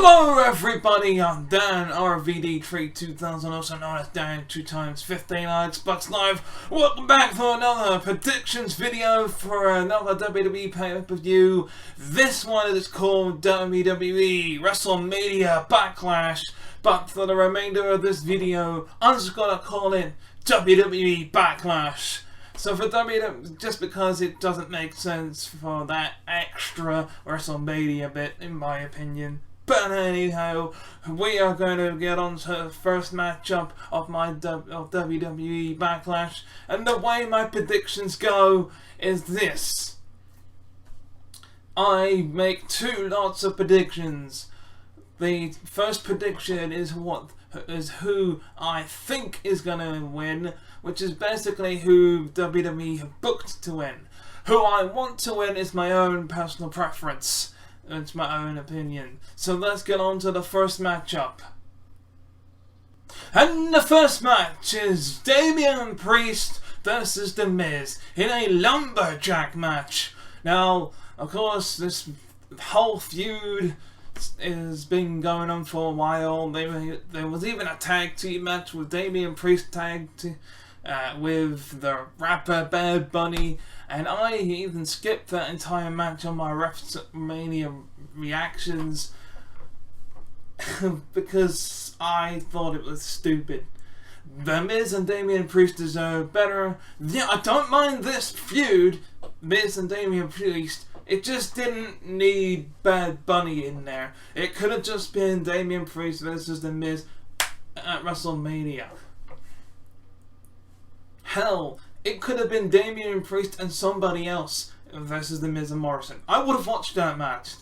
Hello everybody, I'm Danrvdtree2000, also known as Dan2x15 on Xbox Live. Welcome back for another predictions video for another WWE pay-per-view. This one is called WWE WrestleMania Backlash, but for the remainder of this video, I'm just gonna call it WWE Backlash. So for WWE, just because it doesn't make sense for that extra WrestleMania bit, in my opinion. But anyhow, we are going to get on to the first matchup of my WWE Backlash, and the way my predictions go is this. I make two lots of predictions. The first prediction is who I think is going to win, which is basically who WWE have booked to win. Who I want to win is my own personal preference. It's my own opinion. So let's get on to the first matchup. And the first match is Damian Priest versus The Miz in a lumberjack match. Now, of course, this whole feud has been going on for a while. There was even a tag team match with Damian Priest tagged with the rapper Bad Bunny, and I even skipped that entire match on my WrestleMania reactions because I thought it was stupid. The Miz and Damian Priest deserve better. Yeah, I don't mind this feud, Miz and Damian Priest. It just didn't need Bad Bunny in there. It could have just been Damian Priest versus The Miz at WrestleMania. Hell, it could have been Damian Priest and somebody else versus The Miz and Morrison. I would have watched that match.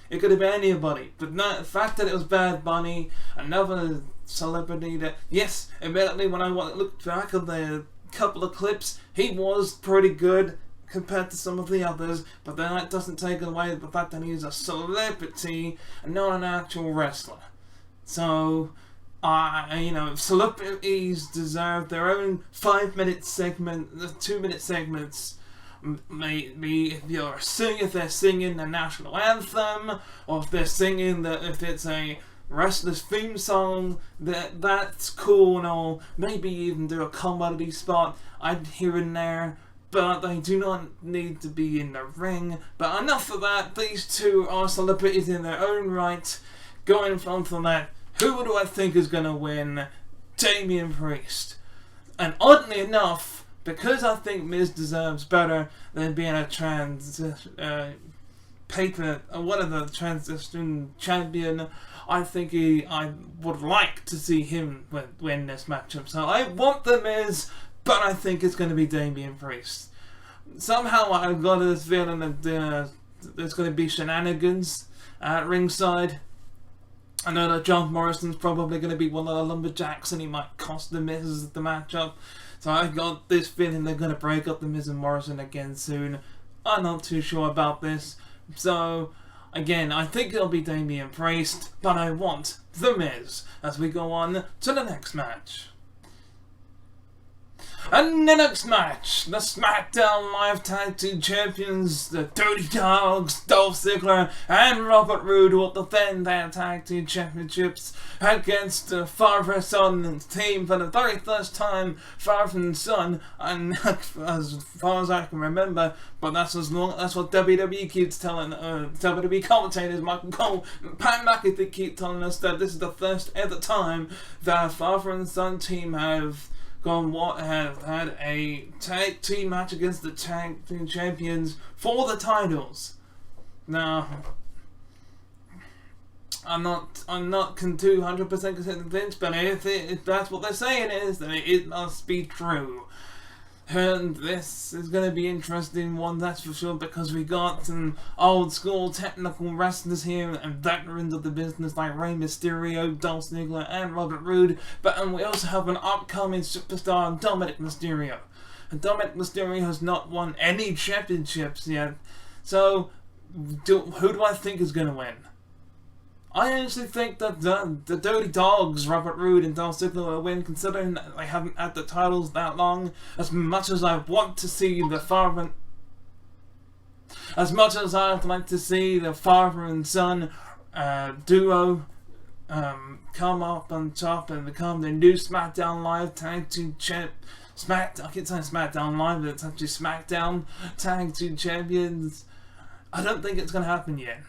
It could have been anybody. But the fact that it was Bad Bunny, another celebrity that, yes, admittedly when I looked back at the couple of clips, he was pretty good compared to some of the others, but then that doesn't take away the fact that he's a celebrity and not an actual wrestler. So, celebrities deserve their own 5-minute segment, 2-minute segments. Maybe if they're singing the national anthem, or if they're singing if it's a wrestler's theme song, that's cool and all. Maybe even do a comedy spot here and there, but they do not need to be in the ring. But enough of that. These two are celebrities in their own right. Going from that, who do I think is going to win? Damian Priest. And oddly enough, because I think Miz deserves better than being a transition champion, I think I would like to see him win this matchup. So I want The Miz, but I think it's going to be Damian Priest. Somehow I've got this feeling that there's going to be shenanigans at ringside. I know that John Morrison's probably going to be one of the lumberjacks and he might cost The Miz the matchup. So I got this feeling they're going to break up The Miz and Morrison again soon. I'm not too sure about this. So, again, I think it'll be Damian Priest, but I want The Miz as we go on to the next match. And the next match, the SmackDown Live Tag Team Champions, the Dirty Dogs, Dolph Ziggler and Robert Roode will defend their Tag Team Championships against the father and son team for the very first time. Father and son, and as far as I can remember, but that's what WWE keeps telling WWE commentators Michael Cole and Pat McAfee keep telling us, that this is the first ever time that a father and son team have had a tag team match against the tag team champions for the titles. Now, I'm not 200% convinced, but if that's what they're saying is, then it must be true. And this is going to be an interesting one, that's for sure, because we got some old school technical wrestlers here and veterans of the business like Rey Mysterio, Dolph Ziggler and Robert Roode, and we also have an upcoming superstar, Dominic Mysterio. And Dominic Mysterio has not won any championships yet, so who do I think is going to win? I actually think that the Dirty Dogs, Robert Roode and Dolph Ziggler, will win, considering that they haven't had the titles that long. As much as I want to see the father and son duo come up on top and become the new SmackDown Live Tag Team Champ. I keep saying SmackDown Live, but it's actually SmackDown Tag Team Champions. I don't think it's gonna happen yet.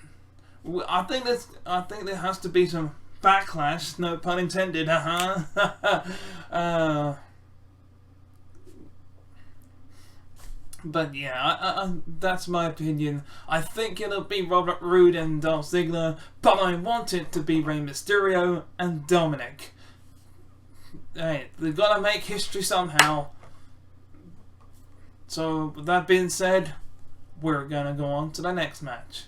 I think there has to be some backlash. No pun intended. But yeah, that's my opinion. I think it'll be Robert Roode and Dolph Ziggler, but I want it to be Rey Mysterio and Dominic. Hey, they've got to make history somehow. So, with that being said, we're gonna go on to the next match.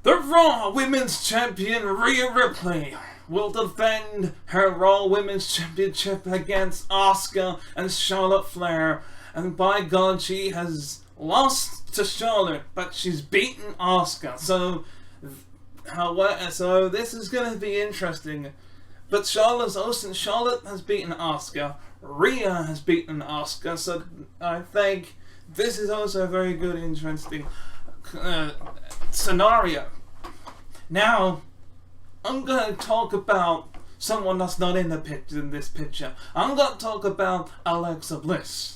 The Raw Women's Champion Rhea Ripley will defend her Raw Women's Championship against Asuka and Charlotte Flair. And by God, she has lost to Charlotte, but she's beaten Asuka. So this is going to be interesting. But Charlotte has beaten Asuka. Rhea has beaten Asuka. So I think this is also a very good, interesting scenario. Now, I'm going to talk about someone that's not in this picture. I'm going to talk about Alexa Bliss.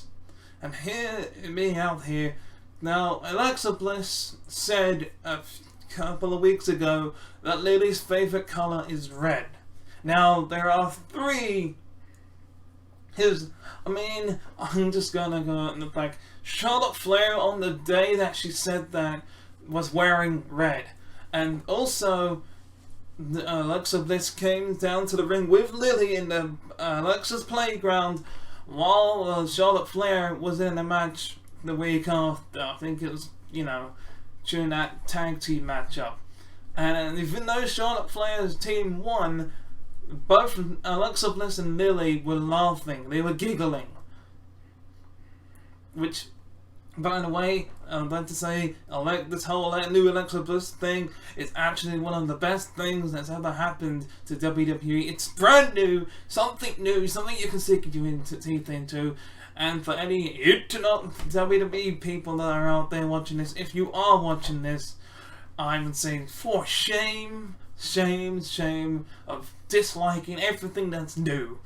And hear me out here. Now, Alexa Bliss said a couple of weeks ago that Lily's favourite colour is red. Now, there are three. I'm just gonna go in the back. Charlotte Flair, on the day that she said that, was wearing red. And also, Alexa Bliss came down to the ring with Lily in the Alexa's playground, while Charlotte Flair was in a match the week after. I think it was, during that tag team matchup. And even though Charlotte Flair's team won, both Alexa Bliss and Lily were laughing. They were giggling. Which, by the way, I'd like to say, this whole new Alexa Bliss thing is actually one of the best things that's ever happened to WWE. It's brand new, something you can sink your teeth into. And for any internet WWE people that are out there watching this, if you are watching this, I'm saying for shame of disliking everything that's new.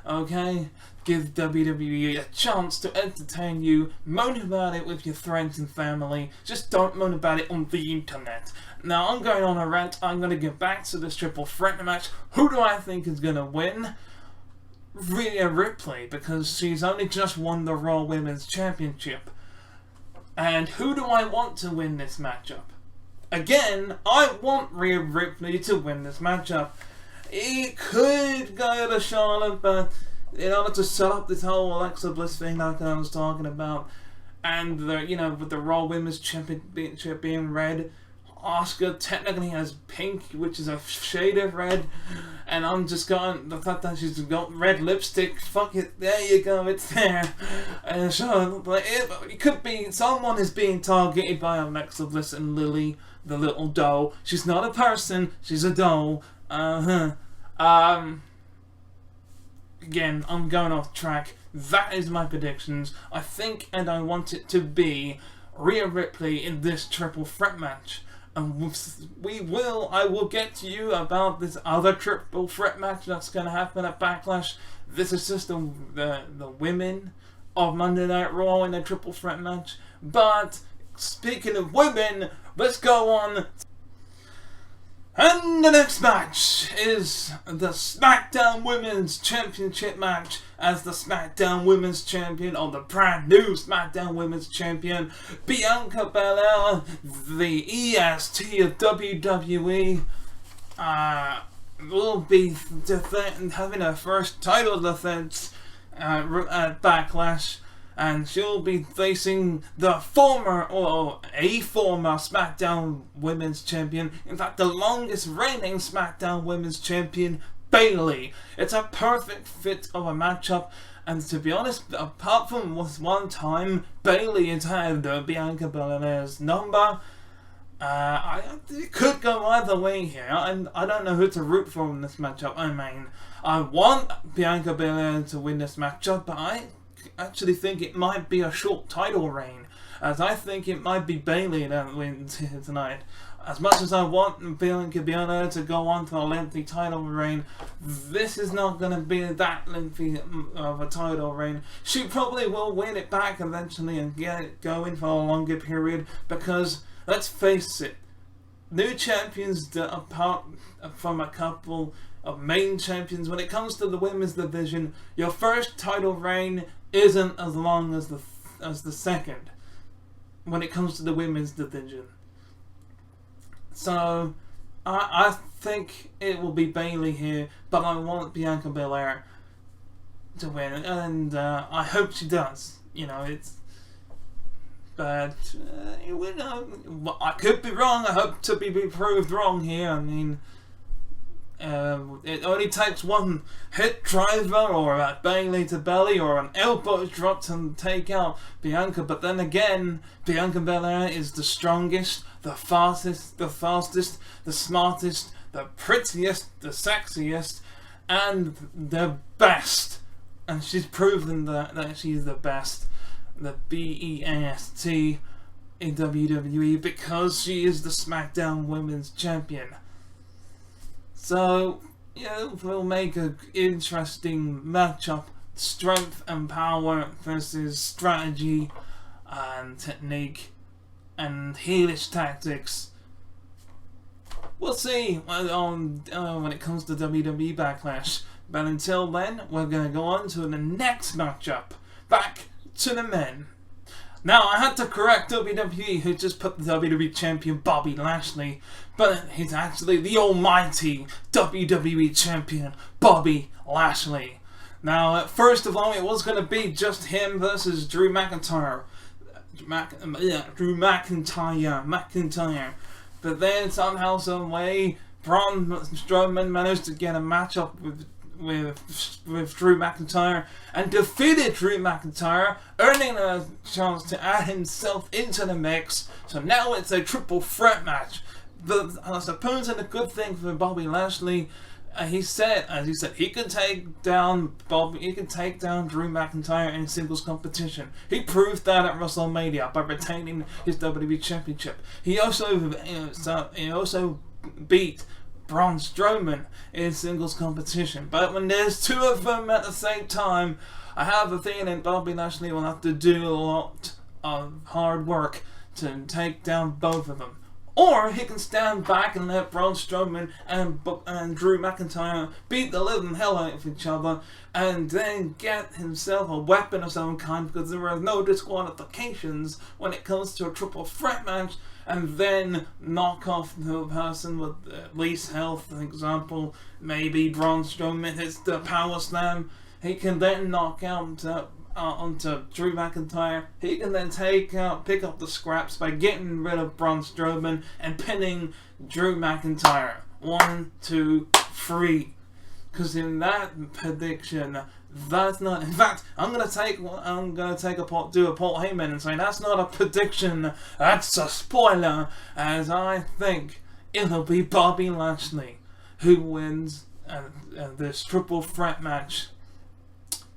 Okay? Give WWE a chance to entertain you. Moan about it with your friends and family. Just don't moan about it on the internet. Now, I'm going on a rant. I'm going to get back to this triple threat match. Who do I think is going to win? Rhea Ripley, because she's only just won the Raw Women's Championship. And who do I want to win this matchup? Again, I want Rhea Ripley to win this matchup. It could go to Charlotte, but in order to set up this whole Alexa Bliss thing like I was talking about, and with the Raw Women's Championship being red, Asuka technically has pink, which is a shade of red, and I'm just going, the fact that she's got red lipstick, fuck it, there you go, it's there. And it could be, someone is being targeted by Alexa Bliss and Lily, the little doll. She's not a person, she's a doll. Again, I'm going off track. That is my predictions. I think and I want it to be Rhea Ripley in this triple threat match. And I will get to you about this other triple threat match that's going to happen at Backlash. This is just the women of Monday Night Raw in a triple threat match. But speaking of women, let's go on. And the next match is the SmackDown Women's Championship match, as the SmackDown Women's Champion, or the brand new SmackDown Women's Champion, Bianca Belair, the EST of WWE, will be having her first title defense at Backlash. And she'll be facing a former SmackDown Women's Champion, in fact the longest reigning SmackDown Women's Champion, Bayley. It's a perfect fit of a matchup, and to be honest, apart from one time Bayley has had Bianca Belair's number, it could go either way here, and I don't know who to root for in this matchup. I want Bianca Belair to win this matchup, but I actually think it might be a short title reign, as I think it might be Bayley that wins here tonight. as much as I want Bianca to go on to a lengthy title reign, this is not going to be that lengthy of a title reign. She probably will win it back eventually and get it going for a longer period, because, let's face it, new champions that apart from a couple of main champions, when it comes to the women's division, your first title reign isn't as long as the second when it comes to the women's division. So I think it will be Bayley here, but I want Bianca Belair to win, and I hope she does. But I could be wrong. I hope to be proved wrong here. I mean, it only takes one hit driver or a Bayley to belly or an elbow drop to take out Bianca. But then again, Bianca Belair is the strongest, the fastest, the smartest, the prettiest, the sexiest, and the best. And she's proven that she's the best, the BEST in WWE, because she is the SmackDown Women's Champion. So, we'll make an interesting matchup. Strength and power versus strategy and technique and heelish tactics. We'll see when it comes to WWE Backlash. But until then, we're going to go on to the next matchup. Back to the men. Now, I had to correct WWE, who just put the WWE Champion Bobby Lashley, but he's actually the almighty WWE Champion Bobby Lashley. Now, first of all, it was going to be just him versus Drew McIntyre. McIntyre. But then somehow, some way, Braun Strowman managed to get a matchup with Drew McIntyre and defeated Drew McIntyre, earning a chance to add himself into the mix. So now it's a triple threat match. But I suppose it's a good thing for Bobby Lashley. As he said, he could take down Drew McIntyre in singles competition. He proved that at WrestleMania by retaining his WWE Championship. He also beat Braun Strowman in singles competition. But when there's two of them at the same time, I have a feeling Bobby Lashley will have to do a lot of hard work to take down both of them. Or he can stand back and let Braun Strowman and Drew McIntyre beat the living hell out of each other, and then get himself a weapon of some kind, because there are no disqualifications when it comes to a triple threat match, and then knock off the person with least health. For example, maybe Braun Strowman hits the power slam. He can then knock out onto Drew McIntyre. He can then pick up the scraps by getting rid of Braun Strowman and pinning Drew McIntyre. 1, 2, 3. Because in that prediction, that's not. In fact, I'm gonna do a Paul Heyman and say that's not a prediction. That's a spoiler, as I think it'll be Bobby Lashley who wins this triple threat match,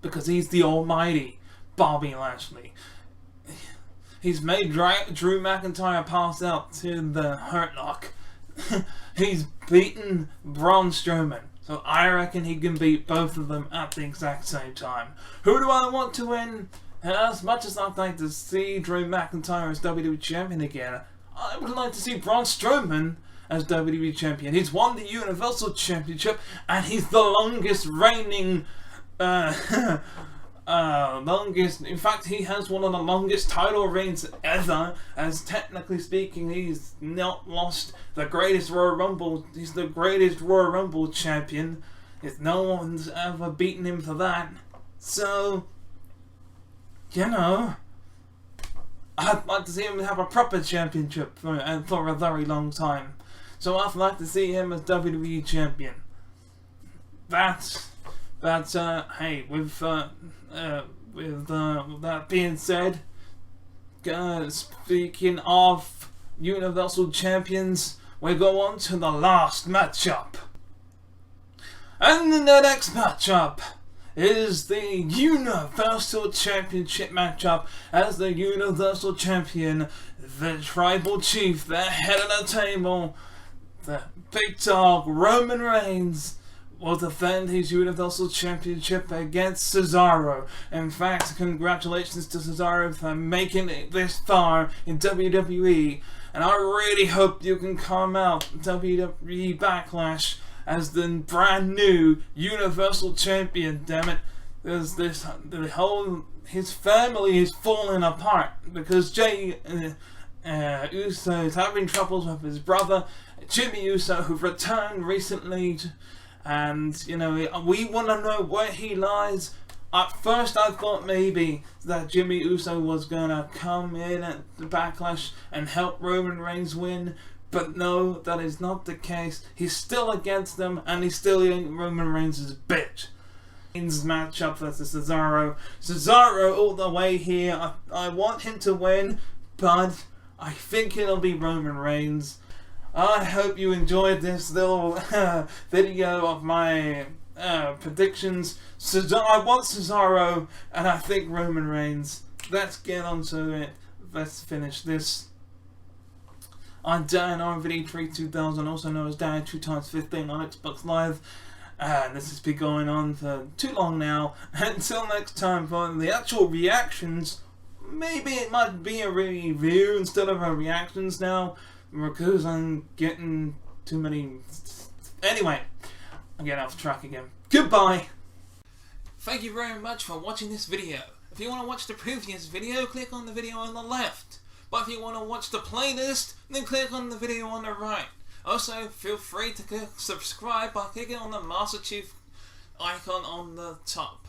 because he's the almighty Bobby Lashley. He's made Drew McIntyre pass out to the Hurt Lock. He's beaten Braun Strowman. So I reckon he can beat both of them at the exact same time. Who do I want to win? As much as I'd like to see Drew McIntyre as WWE Champion again, I would like to see Braun Strowman as WWE Champion. He's won the Universal Championship, and he's the longest reigning in fact, he has one of the longest title reigns ever, as technically speaking, he's not lost the greatest Royal Rumble. He's the greatest Royal Rumble champion. If no one's ever beaten him for that. So, I'd like to see him have a proper championship for a very long time. So I'd like to see him as WWE champion. Hey, with that being said, speaking of Universal Champions, we go on to the last matchup. And the next matchup is the Universal Championship matchup as the Universal Champion, the Tribal Chief, the head of the table, the big dog Roman Reigns, will defend his Universal Championship against Cesaro. In fact, congratulations to Cesaro for making it this far in WWE, and I really hope you can come out WWE Backlash as the brand new Universal Champion. Damn it, his family is falling apart because Jey Uso is having troubles with his brother Jimmy Uso, who returned recently, and you know, we want to know where he lies. At first I thought maybe that Jimmy Uso was gonna come in at the Backlash and help Roman Reigns win, but no, that is not the case. He's still against them, and he's still Roman Reigns' bitch. Reigns matchup versus Cesaro. Cesaro all the way here. I want him to win, but I think it'll be Roman Reigns. I hope you enjoyed this little video of my predictions. I want Cesaro, and I think Roman Reigns. Let's get on to it. Let's finish this. I'm Danrvdtree2000, also known as Dan2x15 on Xbox Live. And this has been going on for too long now. Until next time for the actual reactions, maybe it might be a review instead of a reactions now, because I'm getting too many. Anyway, I'm getting off track again. Goodbye! Thank you very much for watching this video. If you want to watch the previous video, click on the video on the left. But if you want to watch the playlist, then click on the video on the right. Also, feel free to click subscribe by clicking on the Master Chief icon on the top.